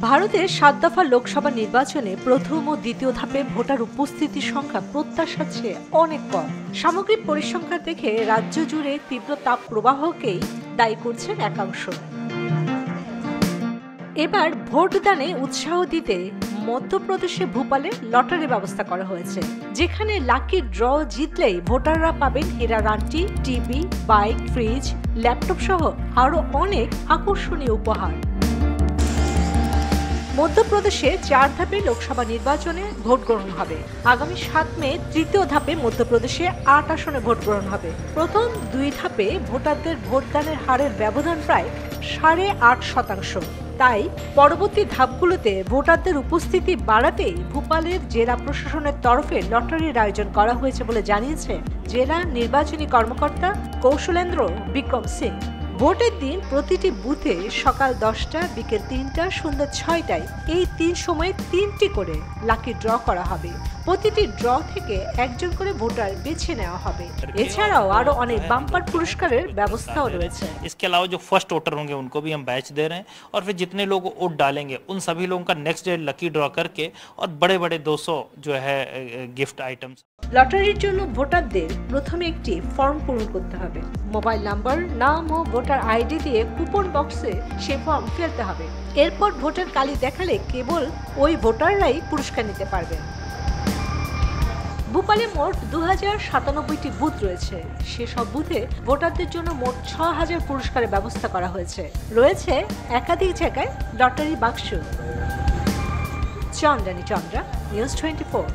ভারতের ৭ দফা লোকসভা নির্বাচনে প্রথম ও দ্বিতীয় ধাপে ভোটার উপস্থিতির সংখ্যা প্রত্যাশার চেয়ে অনেক কম। সামগ্রিক পরিসংখ্যান দেখে রাজ্য জুড়ে তীব্র তাপ প্রবাহকেই দায়ী করছেন একাংশ। এবার ভোটদানে উৎসাহ দিতে মধ্যপ্রদেশে ভোপালে লটারির ব্যবস্থা করা হয়েছে, যেখানে লাকি ড্র জিতলেই ভোটাররা পাবেন হীরার আংটি, টিভি, বাইক, ফ্রিজ, ল্যাপটপ সহ আরো অনেক আকর্ষণীয় উপহার। মধ্যপ্রদেশে ৪ ধাপে লোকসভা নির্বাচনে ভোট গ্রহণ হবে। আগামী ৭ মে তৃতীয় ধাপে মধ্যপ্রদেশে ৮ আসনে ভোট গ্রহণ হবে। প্রথম ২ ধাপে ভোটারদের ভোটদানের হারের ব্যবধান প্রায় ৮.৫%। তাই পরবর্তী ধাপগুলোতে ভোটারদের উপস্থিতি বাড়াতেই ভোপালের জেলা প্রশাসনের তরফে লটারির আয়োজন করা হয়েছে বলে জানিয়েছে জেলা নির্বাচনী কর্মকর্তা কৌশলেন্দ্র বিক্রম সিং। ভোটের দিন প্রতিটি বুথে সকাল ১০টা, বিকেল ৩টা, সন্ধ্যা ৬টায় এই ৩ সময়ে ৩টি করে লাকি ড্র করা হবে। প্রতিটি ড্র থেকে একজন করে ভোটার বেছে নেওয়া হবে। এছাড়াও আরো অনেক বাম্পার পুরস্কারের ব্যবস্থাও রয়েছে। इसके अलावा जो फर्स्ट वोटर होंगे उनको भी हम बैच दे रहे हैं, और फिर जितने लोग वोट डालेंगे उन सभी लोगों का नेक्स्ट डे लकी ड्रॉ करके और बड़े बड़े 200 जो है गिफ्ट आइटम्स। লটারির জন্য ভোটারদের প্রথমে একটি ফর্ম পূরণ করতে হবে। মোবাইল নাম্বার, নাম ও ভোটার আইডি দিয়ে কুপন বক্সে সেই ফর্ম ফেলতে হবে। এরপর ভোটার কালি দেখালে কেবল ওই ভোটাররাই পুরস্কার নিতে পারবেন। ভোপালে মোট ২০৯৭টি বুথ রয়েছে। সেসব বুথে ভোটারদের জন্য মোট ৬,০০০ পুরস্কারের ব্যবস্থা করা হয়েছে। রয়েছে একাধিক জায়গায় লটারি বাক্স। চন্দ্রানী চন্দ্রা, নিউজ 24।